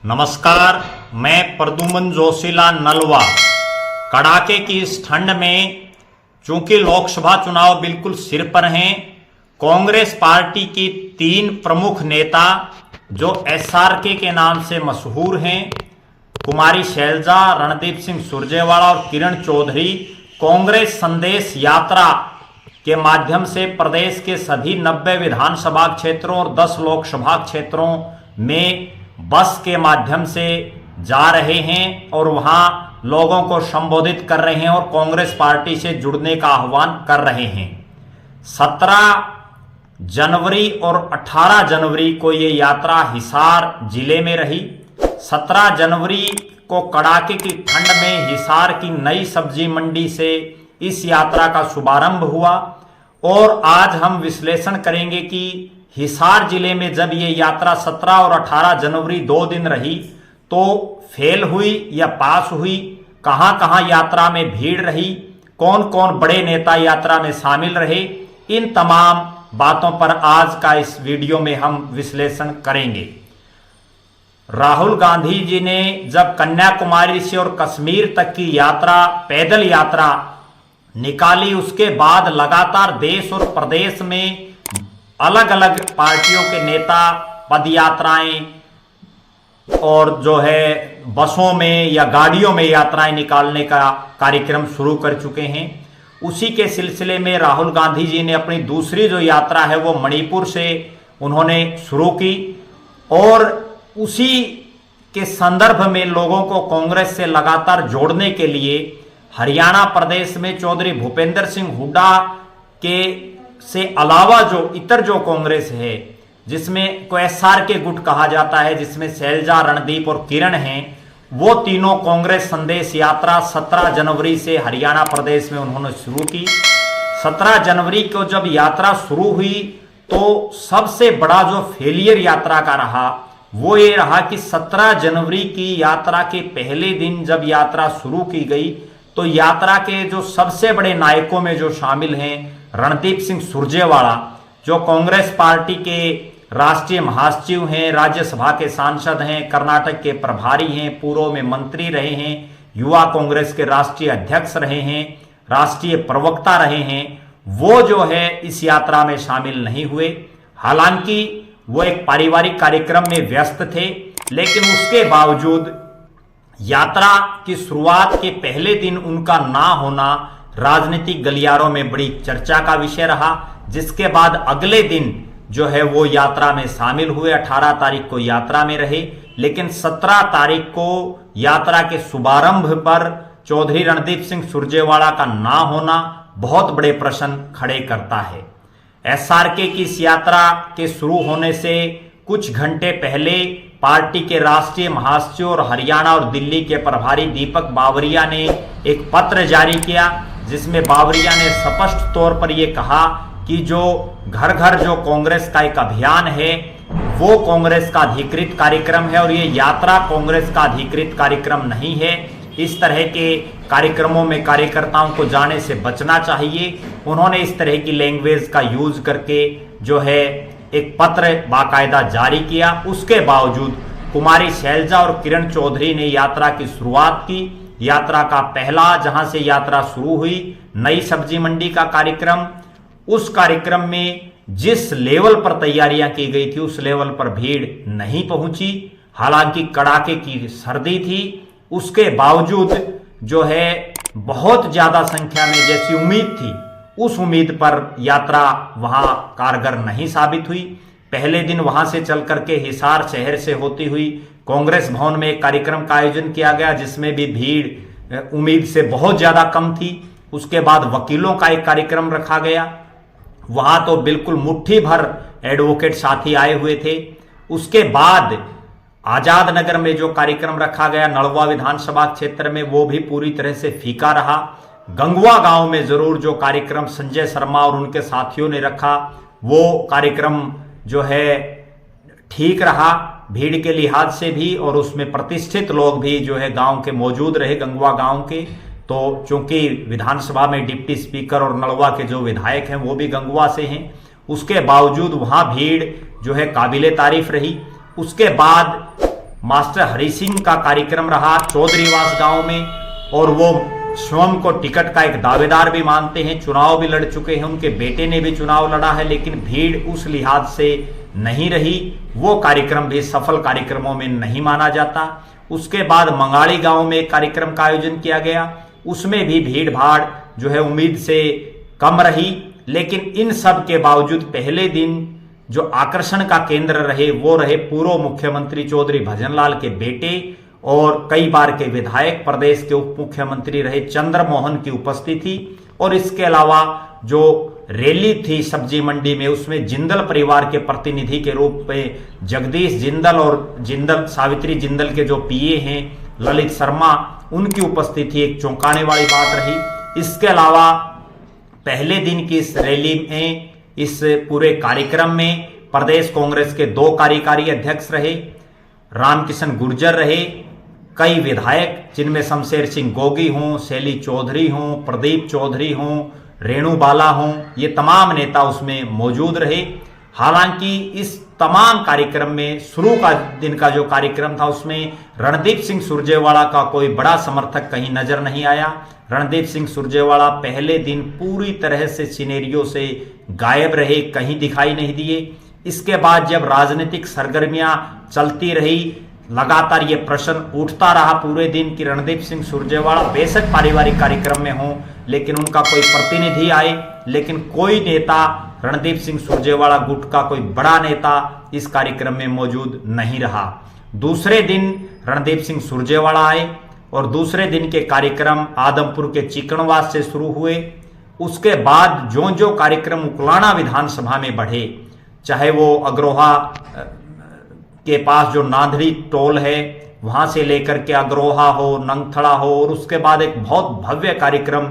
नमस्कार, मैं प्रद्युमन जोशीलाल नलवा। कड़ाके की इस ठंड में चूंकि लोकसभा चुनाव बिल्कुल सिर पर हैं, कांग्रेस पार्टी की 3 प्रमुख नेता जो एसआरके के नाम से मशहूर हैं, कुमारी शैलजा, रणदीप सिंह सुरजेवाला और किरण चौधरी, कांग्रेस संदेश यात्रा के माध्यम से प्रदेश के सभी 90 विधानसभा क्षेत्रों और 10 लोकसभा क्षेत्रों में बस के माध्यम से जा रहे हैं और वहां लोगों को संबोधित कर रहे हैं और कांग्रेस पार्टी से जुड़ने का आह्वान कर रहे हैं। 17 जनवरी और 18 जनवरी को ये यात्रा हिसार जिले में रही। 17 जनवरी को कड़ाके की ठंड में हिसार की नई सब्जी मंडी से इस यात्रा का शुभारंभ हुआ और आज हम विश्लेषण करेंगे कि हिसार जिले में जब ये यात्रा 17 और 18 जनवरी 2 दिन रही तो फेल हुई या पास हुई, कहां कहां यात्रा में भीड़ रही, कौन कौन बड़े नेता यात्रा में शामिल रहे, इन तमाम बातों पर आज का इस वीडियो में हम विश्लेषण करेंगे। राहुल गांधी जी ने जब कन्याकुमारी से और कश्मीर तक की यात्रा, पैदल यात्रा निकाली, उसके बाद लगातार देश और प्रदेश में अलग अलग पार्टियों के नेता पदयात्राएं और जो है बसों में या गाड़ियों में यात्राएं निकालने का कार्यक्रम शुरू कर चुके हैं। उसी के सिलसिले में राहुल गांधी जी ने अपनी दूसरी जो यात्रा है वो मणिपुर से उन्होंने शुरू की और उसी के संदर्भ में लोगों को कांग्रेस से लगातार जोड़ने के लिए हरियाणा प्रदेश में चौधरी भूपेंद्र सिंह हुड्डा के से अलावा जो इतर जो कांग्रेस है, जिसमें को एसआरके गुट कहा जाता है, जिसमें शैलजा, रणदीप और किरण हैं, वो तीनों कांग्रेस संदेश यात्रा 17 जनवरी से हरियाणा प्रदेश में उन्होंने शुरू की। 17 जनवरी को जब यात्रा शुरू हुई तो सबसे बड़ा जो फेलियर यात्रा का रहा वो ये रहा कि 17 जनवरी की यात्रा के पहले दिन जब यात्रा शुरू की गई तो यात्रा के जो सबसे बड़े नायकों में जो शामिल हैं, रणदीप सिंह सुरजेवाला जो कांग्रेस पार्टी के राष्ट्रीय महासचिव हैं, राज्यसभा के सांसद हैं, कर्नाटक के प्रभारी हैं, पूर्व में मंत्री रहे हैं, युवा कांग्रेस के राष्ट्रीय अध्यक्ष रहे हैं, राष्ट्रीय प्रवक्ता रहे हैं, वो जो है इस यात्रा में शामिल नहीं हुए। हालांकि वो एक पारिवारिक कार्यक्रम में व्यस्त थे, लेकिन उसके बावजूद यात्रा की शुरुआत के पहले दिन उनका ना होना राजनीतिक गलियारों में बड़ी चर्चा का विषय रहा, जिसके बाद अगले दिन जो है वो यात्रा में शामिल हुए। 18 तारीख को यात्रा में रहे, लेकिन 17 तारीख को यात्रा के शुभारंभ पर चौधरी रणदीप सिंह सुरजेवाला का ना होना बहुत बड़े प्रश्न खड़े करता है। एसआरके की इस यात्रा के शुरू होने से कुछ घंटे पहले पार्टी के राष्ट्रीय महासचिव और हरियाणा और दिल्ली के प्रभारी दीपक बावरिया ने एक पत्र जारी किया, जिसमें बावरिया ने स्पष्ट तौर पर यह कहा कि जो घर घर जो कांग्रेस का एक अभियान है वो कांग्रेस का अधिकृत कार्यक्रम है और ये यात्रा कांग्रेस का अधिकृत कार्यक्रम नहीं है। इस तरह के कार्यक्रमों में कार्यकर्ताओं को जाने से बचना चाहिए। उन्होंने इस तरह की लैंग्वेज का यूज करके जो है एक पत्र बाकायदा जारी किया। उसके बावजूद कुमारी शैलजा और किरण चौधरी ने यात्रा की शुरुआत की। यात्रा का पहला जहां से यात्रा शुरू हुई, नई सब्जी मंडी का कार्यक्रम, उस कार्यक्रम में जिस लेवल पर तैयारियां की गई थी उस लेवल पर भीड़ नहीं पहुंची। हालांकि कड़ाके की सर्दी थी, उसके बावजूद जो है बहुत ज्यादा संख्या में जैसी उम्मीद थी उस उम्मीद पर यात्रा वहां कारगर नहीं साबित हुई। पहले दिन वहां से चल करके हिसार शहर से होती हुई कांग्रेस भवन में एक कार्यक्रम का आयोजन किया गया, जिसमें भी भीड़ उम्मीद से बहुत ज्यादा कम थी। उसके बाद वकीलों का एक कार्यक्रम रखा गया, वहां तो बिल्कुल मुट्ठी भर एडवोकेट साथी आए हुए थे। उसके बाद आजाद नगर में जो कार्यक्रम रखा गया नलवा विधानसभा क्षेत्र में, वो भी पूरी तरह से फीका रहा। गंगवा गांव में जरूर जो कार्यक्रम संजय शर्मा और उनके साथियों ने रखा वो कार्यक्रम जो है ठीक रहा भीड़ के लिहाज से भी, और उसमें प्रतिष्ठित लोग भी जो है गांव के मौजूद रहे, गंगवा गांव के। तो चूंकि विधानसभा में डिप्टी स्पीकर और नलवा के जो विधायक हैं वो भी गंगवा से हैं, उसके बावजूद वहां भीड़ जो है काबिले तारीफ रही। उसके बाद मास्टर हरि सिंह का कार्यक्रम रहा चौधरीवास गांव में, और वो स्वयं को टिकट का एक दावेदार भी मानते हैं, चुनाव भी लड़ चुके हैं, उनके बेटे ने भी चुनाव लड़ा है, लेकिन भीड़ उस लिहाज से नहीं रही, वो कार्यक्रम भी सफल कार्यक्रमों में नहीं माना जाता। उसके बाद मंगाड़ी गांव में एक कार्यक्रम का आयोजन किया गया, उसमें भी भीड़ भाड़ जो है उम्मीद से कम रही, लेकिन इन सब के बावजूद पहले दिन जो आकर्षण का केंद्र रहे वो रहे पूर्व मुख्यमंत्री चौधरी भजनलाल के बेटे और कई बार के विधायक, प्रदेश के उप मुख्यमंत्री रहे चंद्रमोहन की उपस्थिति। और इसके अलावा जो रैली थी सब्जी मंडी में, उसमें जिंदल परिवार के प्रतिनिधि के रूप में जगदीश जिंदल और जिंदल सावित्री जिंदल के जो पीए हैं ललित शर्मा, उनकी उपस्थिति एक चौंकाने वाली बात रही। इसके अलावा पहले दिन की इस रैली में, इस पूरे कार्यक्रम में प्रदेश कांग्रेस के 2 कार्यकारी अध्यक्ष रहे, रामकिशन गुर्जर रहे, कई विधायक जिनमें शमशेर सिंह गोगी हों, शैली चौधरी हों, प्रदीप चौधरी हों, रेणु बाला हों, ये तमाम नेता उसमें मौजूद रहे। हालांकि इस तमाम कार्यक्रम में शुरू का दिन का जो कार्यक्रम था उसमें रणदीप सिंह सुरजेवाला का कोई बड़ा समर्थक कहीं नजर नहीं आया। रणदीप सिंह सुरजेवाला पहले दिन पूरी तरह से सिनेरियो से गायब रहे, कहीं दिखाई नहीं दिए। इसके बाद जब राजनीतिक सरगर्मियां चलती रही, लगातार ये प्रश्न उठता रहा पूरे दिन कि रणदीप सिंह सुरजेवाला बेशक पारिवारिक कार्यक्रम में हों, लेकिन उनका कोई प्रतिनिधि आए, लेकिन कोई नेता रणदीप सिंह सुरजेवाला गुट का कोई बड़ा नेता इस कार्यक्रम में मौजूद नहीं रहा। दूसरे दिन रणदीप सिंह सुरजेवाला आए और दूसरे दिन के कार्यक्रम आदमपुर के चिकनवास से शुरू हुए। उसके बाद जो जो कार्यक्रम उकलाना विधानसभा में बढ़े, चाहे वो अग्रोहा के पास जो नांदड़ी टोल है वहां से लेकर के अग्रोहा हो, नंगथड़ा हो, और उसके बाद एक बहुत भव्य कार्यक्रम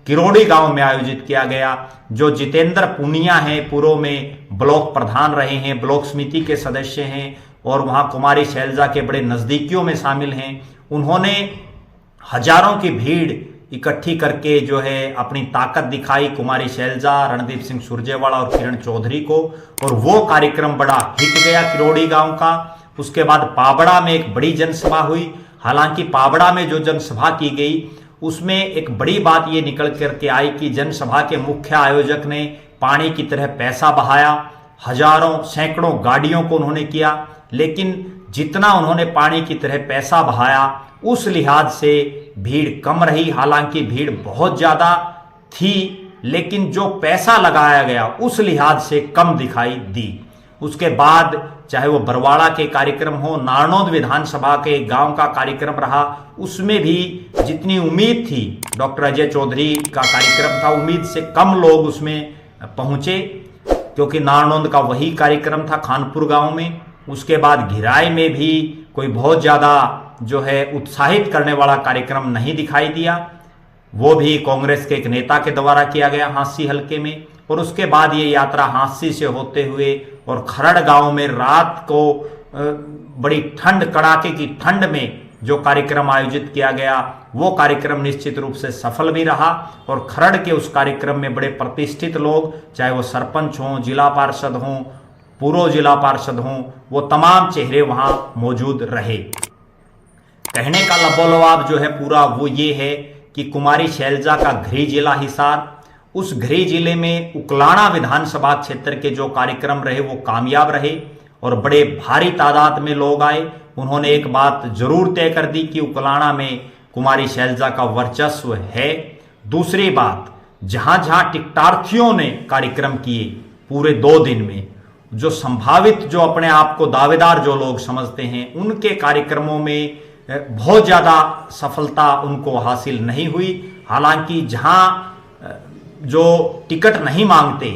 किरोड़ी गांव में आयोजित किया गया, जो जितेंद्र पुनिया हैं, पूर्व में ब्लॉक प्रधान रहे हैं, ब्लॉक समिति के सदस्य हैं और वहां कुमारी शैलजा के बड़े नजदीकियों में शामिल हैं। उन्होंने हजारों की भीड़ इकट्ठी करके जो है अपनी ताकत दिखाई, कुमारी शैलजा, रणदीप सिंह सुरजेवाला और किरण चौधरी को, और वो कार्यक्रम बड़ा हिट गया किरोड़ी गांव का। उसके बाद पाबड़ा में एक बड़ी जनसभा हुई। हालांकि पाबड़ा में जो जनसभा की गई उसमें एक बड़ी बात ये निकल करके आई कि जनसभा के मुख्य आयोजक ने पानी की तरह पैसा बहाया, हजारों सैकड़ों गाड़ियों को उन्होंने किया, लेकिन जितना उन्होंने पानी की तरह पैसा बहाया उस लिहाज से भीड़ कम रही। हालांकि भीड़ बहुत ज्यादा थी, लेकिन जो पैसा लगाया गया उस लिहाज से कम दिखाई दी। उसके बाद चाहे वो बरवाड़ा के कार्यक्रम हो, नारनौद विधानसभा के गांव का कार्यक्रम रहा, उसमें भी जितनी उम्मीद थी, डॉक्टर अजय चौधरी का कार्यक्रम था, उम्मीद से कम लोग उसमें पहुंचे, क्योंकि नारनौद का वही कार्यक्रम था खानपुर गांव में। उसके बाद घिराई में भी कोई बहुत ज्यादा जो है उत्साहित करने वाला कार्यक्रम नहीं दिखाई दिया, वो भी कांग्रेस के एक नेता के द्वारा किया गया हांसी हलके में। और उसके बाद ये यात्रा हांसी से होते हुए और खरड़ गांव में रात को बड़ी ठंड, कड़ाके की ठंड में जो कार्यक्रम आयोजित किया गया वो कार्यक्रम निश्चित रूप से सफल भी रहा। और खरड़ के उस कार्यक्रम में बड़े प्रतिष्ठित लोग, चाहे वो सरपंच हों, जिला पार्षद हों, पूर्व जिला पार्षद हों, वो तमाम चेहरे वहां मौजूद रहे। कहने का लबोलवाब जो है पूरा वो ये है कि कुमारी शैलजा का गृह जिला हिसार, उस गृह जिले में उकलाना विधानसभा क्षेत्र के जो कार्यक्रम रहे वो कामयाब रहे और बड़े भारी तादाद में लोग आए। उन्होंने एक बात जरूर तय कर दी कि उकलाना में कुमारी शैलजा का वर्चस्व है। दूसरी बात, जहां जहां टिकटार्थियों ने कार्यक्रम किए पूरे 2 दिन में, जो संभावित जो अपने आप को दावेदार जो लोग समझते हैं, उनके कार्यक्रमों में बहुत ज्यादा सफलता उनको हासिल नहीं हुई। हालांकि जहां जो टिकट नहीं मांगते,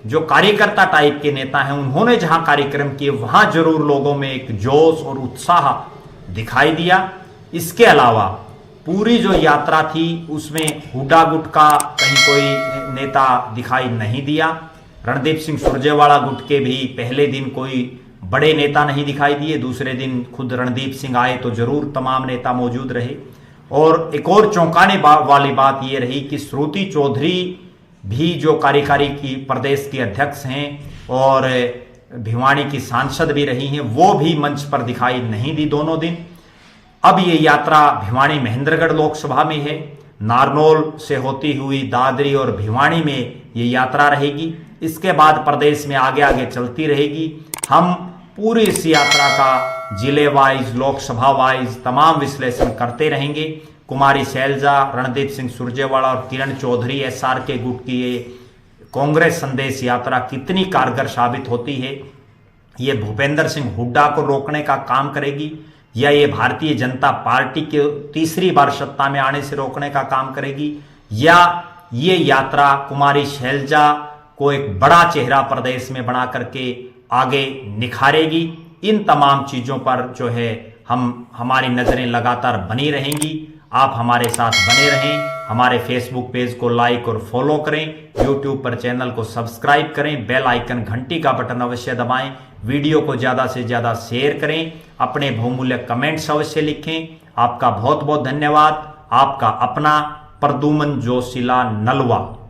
जो कार्यकर्ता टाइप के नेता हैं, उन्होंने जहां कार्यक्रम किए वहां जरूर लोगों में एक जोश और उत्साह दिखाई दिया। इसके अलावा पूरी जो यात्रा थी उसमें हुड्डा गुट का कहीं कोई नेता दिखाई नहीं दिया। रणदीप सिंह सुरजेवाला गुट के भी पहले दिन कोई बड़े नेता नहीं दिखाई दिए, दूसरे दिन खुद रणदीप सिंह आए तो जरूर तमाम नेता मौजूद रहे। और एक और चौंकाने वाली बात यह रही कि श्रुति चौधरी भी जो कार्यकारी की प्रदेश की अध्यक्ष हैं और भिवाड़ी की सांसद भी रही हैं, वो भी मंच पर दिखाई नहीं दी दोनों दिन। अब ये यात्रा भिवाड़ी महेंद्रगढ़ लोकसभा में है, नारनौल से होती हुई दादरी और भिवाड़ी में ये यात्रा रहेगी। इसके बाद प्रदेश में आगे आगे चलती रहेगी। हम पूरी इस यात्रा का जिले वाइज, लोकसभा वाइज तमाम विश्लेषण करते रहेंगे। कुमारी शैलजा, रणदीप सिंह सुरजेवाला और किरण चौधरी SRK गुट की ये कांग्रेस संदेश यात्रा कितनी कारगर साबित होती है, ये भूपेंद्र सिंह हुड्डा को रोकने का काम करेगी या ये भारतीय जनता पार्टी के तीसरी बार सत्ता में आने से रोकने का काम करेगी, या ये यात्रा कुमारी शैलजा को एक बड़ा चेहरा प्रदेश में बना करके आगे निखारेगी। इन तमाम चीजों पर जो है हमारी नजरें लगातार बनी रहेंगी। आप हमारे साथ बने रहें, हमारे फेसबुक पेज को लाइक और फॉलो करें, यूट्यूब पर चैनल को सब्सक्राइब करें, बेल आइकन घंटी का बटन अवश्य दबाएं, वीडियो को ज्यादा से ज्यादा शेयर करें, अपने बहुमूल्य कमेंट्स अवश्य लिखें। आपका बहुत बहुत धन्यवाद। आपका अपना प्रद्युमन जोशीला नलवा।